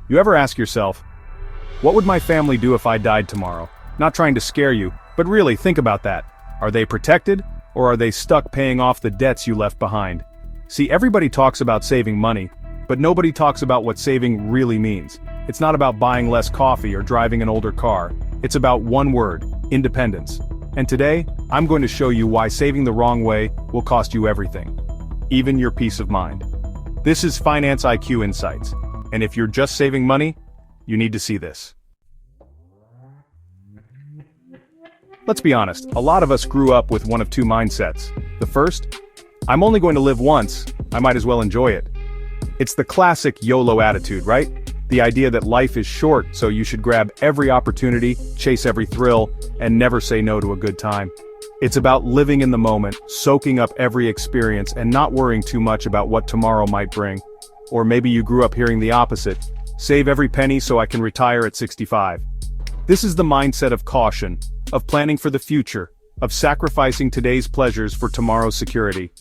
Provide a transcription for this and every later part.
You ever ask yourself, what would my family do if I died tomorrow? Not trying to scare you, but really think about that. Are they protected, or are they stuck paying off the debts you left behind? See, everybody talks about saving money, but nobody talks about what saving really means. It's not about buying less coffee or driving an older car. It's about one word: independence. And today, I'm going to show you why saving the wrong way will cost you everything, even your peace of mind. This is Finance IQ Insights, and if you're just saving money, you need to see this. Let's be honest, a lot of us grew up with one of two mindsets. The first, I'm only going to live once, I might as well enjoy it. It's the classic YOLO attitude, right? The idea that life is short, so you should grab every opportunity, chase every thrill, and never say no to a good time. It's about living in the moment, soaking up every experience, and not worrying too much about what tomorrow might bring. Or maybe you grew up hearing the opposite: save every penny so I can retire at 65. This is the mindset of caution, of planning for the future, of sacrificing today's pleasures for tomorrow's security.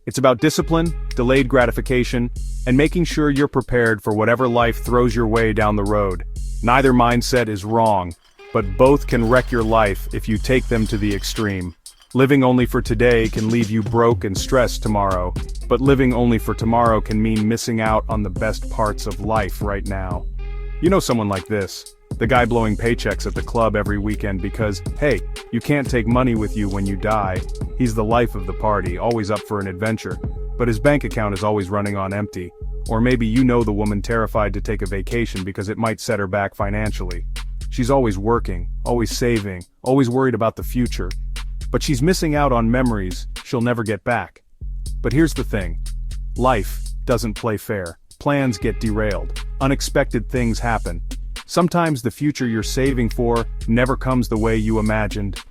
It's about discipline, delayed gratification, and making sure you're prepared for whatever life throws your way down the road. Neither mindset is wrong, but both can wreck your life if you take them to the extreme. Living only for today can leave you broke and stressed tomorrow, but living only for tomorrow can mean missing out on the best parts of life right now. You know someone like this. The guy blowing paychecks at the club every weekend because, hey, you can't take money with you when you die. He's the life of the party, always up for an adventure, but his bank account is always running on empty. Or maybe you know the woman terrified to take a vacation because it might set her back financially. She's always working, always saving, always worried about the future. But she's missing out on memories she'll never get back. But here's the thing. Life doesn't play fair. Plans get derailed. Unexpected things happen. Sometimes the future you're saving for never comes the way you imagined.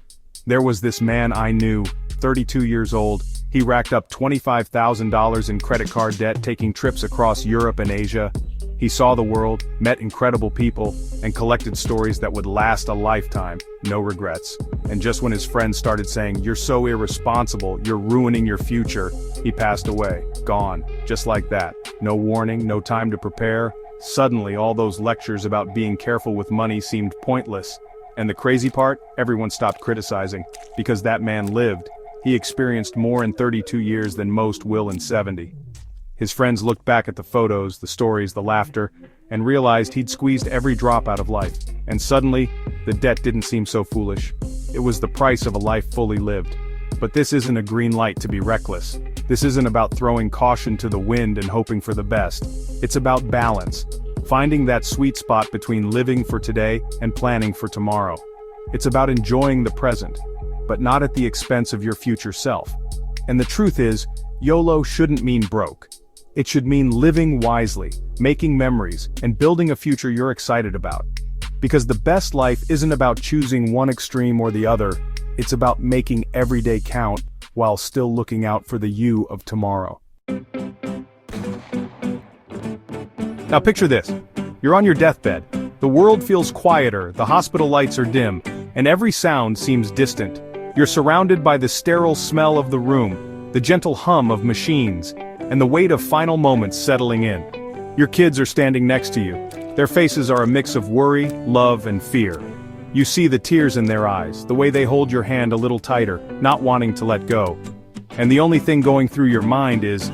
There was this man I knew, 32 years old. He racked up $25,000 in credit card debt, taking trips across Europe and Asia. He saw the world, met incredible people, and collected stories that would last a lifetime. No regrets. And just when his friends started saying, "You're so irresponsible, you're ruining your future," he passed away. Gone. Just like that. No warning, no time to prepare. Suddenly, all those lectures about being careful with money seemed pointless. And the crazy part? Everyone stopped criticizing. Because that man lived. He experienced more in 32 years than most will in 70. His friends looked back at the photos, the stories, the laughter, and realized he'd squeezed every drop out of life. And suddenly, the debt didn't seem so foolish. It was the price of a life fully lived. But this isn't a green light to be reckless. This isn't about throwing caution to the wind and hoping for the best. It's about balance. Finding that sweet spot between living for today and planning for tomorrow. It's about enjoying the present, but not at the expense of your future self. And the truth is, YOLO shouldn't mean broke. It should mean living wisely, making memories, and building a future you're excited about. Because the best life isn't about choosing one extreme or the other, it's about making every day count while still looking out for the you of tomorrow. Now picture this. You're on your deathbed. The world feels quieter, the hospital lights are dim, and every sound seems distant. You're surrounded by the sterile smell of the room, the gentle hum of machines, and the weight of final moments settling in. Your kids are standing next to you. Their faces are a mix of worry, love, and fear. You see the tears in their eyes, the way they hold your hand a little tighter, not wanting to let go. And the only thing going through your mind is,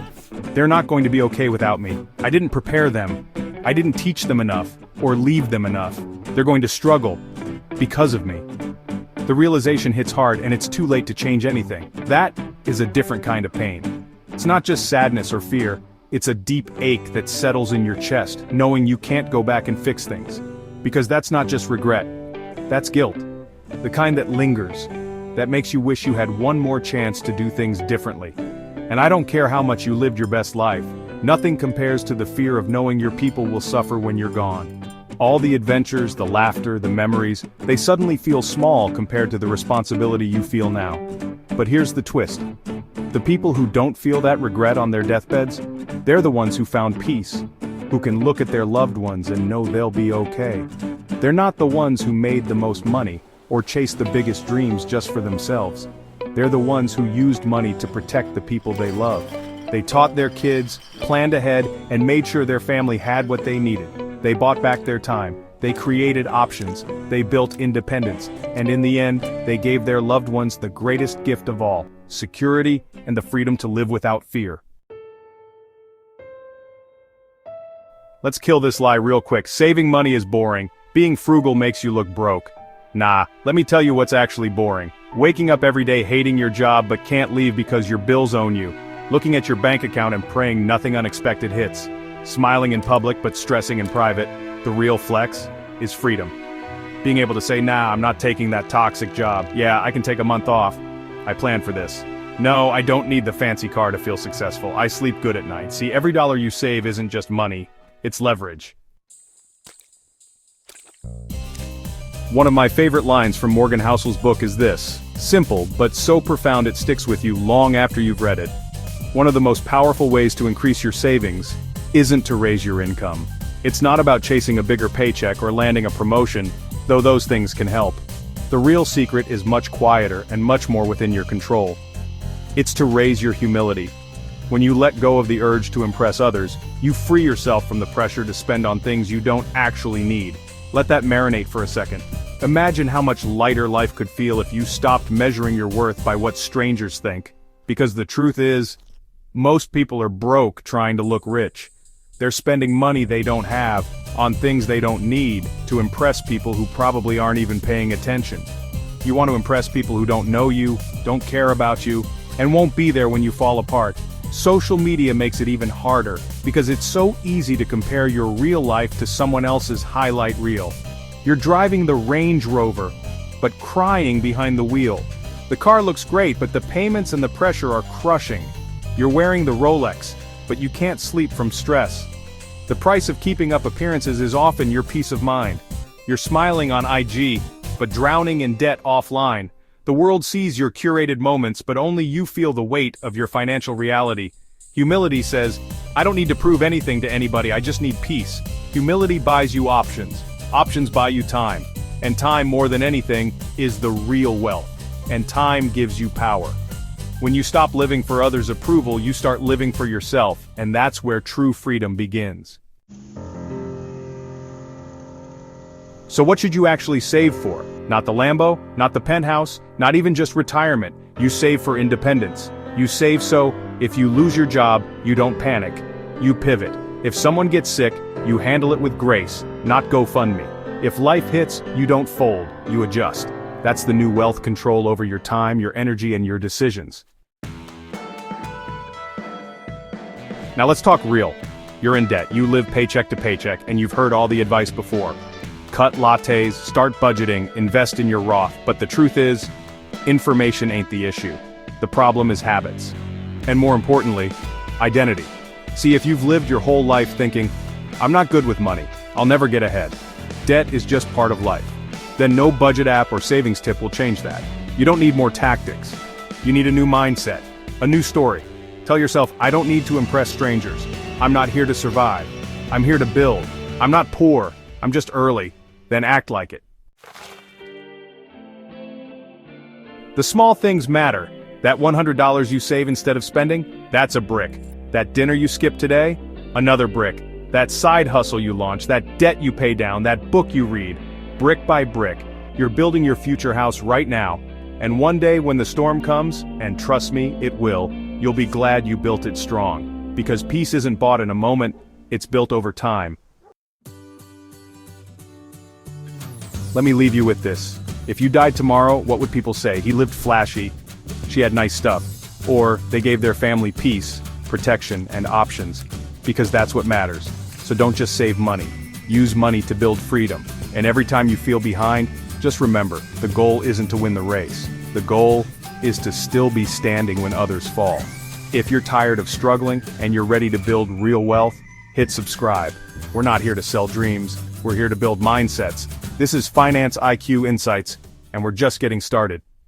they're not going to be okay without me. I didn't prepare them. I didn't teach them enough, or leave them enough. They're going to struggle because of me. The realization hits hard and it's too late to change anything. That is a different kind of pain. It's not just sadness or fear, it's a deep ache that settles in your chest, knowing you can't go back and fix things. Because that's not just regret, that's guilt. The kind that lingers, that makes you wish you had one more chance to do things differently. And I don't care how much you lived your best life, nothing compares to the fear of knowing your people will suffer when you're gone. All the adventures, the laughter, the memories, they suddenly feel small compared to the responsibility you feel now. But here's the twist. The people who don't feel that regret on their deathbeds, they're the ones who found peace, who can look at their loved ones and know they'll be okay. They're not the ones who made the most money, or chased the biggest dreams just for themselves. They're the ones who used money to protect the people they love. They taught their kids, planned ahead, and made sure their family had what they needed. They bought back their time, they created options, they built independence, and in the end, they gave their loved ones the greatest gift of all, security and the freedom to live without fear. Let's kill this lie real quick. Saving money is boring. Being frugal makes you look broke. Nah, let me tell you what's actually boring. Waking up every day hating your job but can't leave because your bills own you. Looking at your bank account and praying nothing unexpected hits. Smiling in public but stressing in private. The real flex is freedom. Being able to say, nah, I'm not taking that toxic job. Yeah, I can take a month off. I planned for this. No, I don't need the fancy car to feel successful. I sleep good at night. See, every dollar you save isn't just money. It's leverage. One of my favorite lines from Morgan Housel's book is this: simple, but so profound it sticks with you long after you've read it. One of the most powerful ways to increase your savings isn't to raise your income. It's not about chasing a bigger paycheck or landing a promotion, though those things can help. The real secret is much quieter and much more within your control. It's to raise your humility. When you let go of the urge to impress others, you free yourself from the pressure to spend on things you don't actually need. Let that marinate for a second. Imagine how much lighter life could feel if you stopped measuring your worth by what strangers think. Because the truth is, most people are broke trying to look rich. They're spending money they don't have, on things they don't need, to impress people who probably aren't even paying attention. You want to impress people who don't know you, don't care about you, and won't be there when you fall apart. Social media makes it even harder, because it's so easy to compare your real life to someone else's highlight reel. You're driving the Range Rover, but crying behind the wheel. The car looks great, but the payments and the pressure are crushing. You're wearing the Rolex, but you can't sleep from stress. The price of keeping up appearances is often your peace of mind. You're smiling on IG, but drowning in debt offline. The world sees your curated moments, but only you feel the weight of your financial reality. Humility says, I don't need to prove anything to anybody, I just need peace. Humility buys you options. Options buy you time. And time, more than anything, is the real wealth. And time gives you power. When you stop living for others' approval, you start living for yourself, and that's where true freedom begins. So what should you actually save for? Not the Lambo, not the penthouse, not even just retirement. You save for independence. You save so, if you lose your job, you don't panic. You pivot. If someone gets sick, you handle it with grace, not GoFundMe. If life hits, you don't fold, you adjust. That's the new wealth: control over your time, your energy, and your decisions. Now let's talk real. You're in debt, you live paycheck to paycheck, and you've heard all the advice before. Cut lattes, start budgeting, invest in your Roth, but the truth is, information ain't the issue. The problem is habits. And more importantly, identity. See, if you've lived your whole life thinking, I'm not good with money, I'll never get ahead. Debt is just part of life. Then no budget app or savings tip will change that. You don't need more tactics. You need a new mindset, a new story. Tell yourself, I don't need to impress strangers. I'm not here to survive. I'm here to build. I'm not poor, I'm just early. Then act like it. The small things matter. That $100 you save instead of spending, that's a brick. That dinner you skip today, another brick. That side hustle you launch, that debt you pay down, that book you read. Brick by brick, you're building your future house right now. And one day when the storm comes, and trust me, it will, you'll be glad you built it strong. Because peace isn't bought in a moment, it's built over time. Let me leave you with this. If you died tomorrow, what would people say? He lived flashy, she had nice stuff. Or they gave their family peace, protection, and options. Because that's what matters. So don't just save money. Use money to build freedom. And every time you feel behind, just remember, the goal isn't to win the race. The goal is to still be standing when others fall. If you're tired of struggling and you're ready to build real wealth, hit subscribe. We're not here to sell dreams, we're here to build mindsets. This is Finance IQ Insights, and we're just getting started.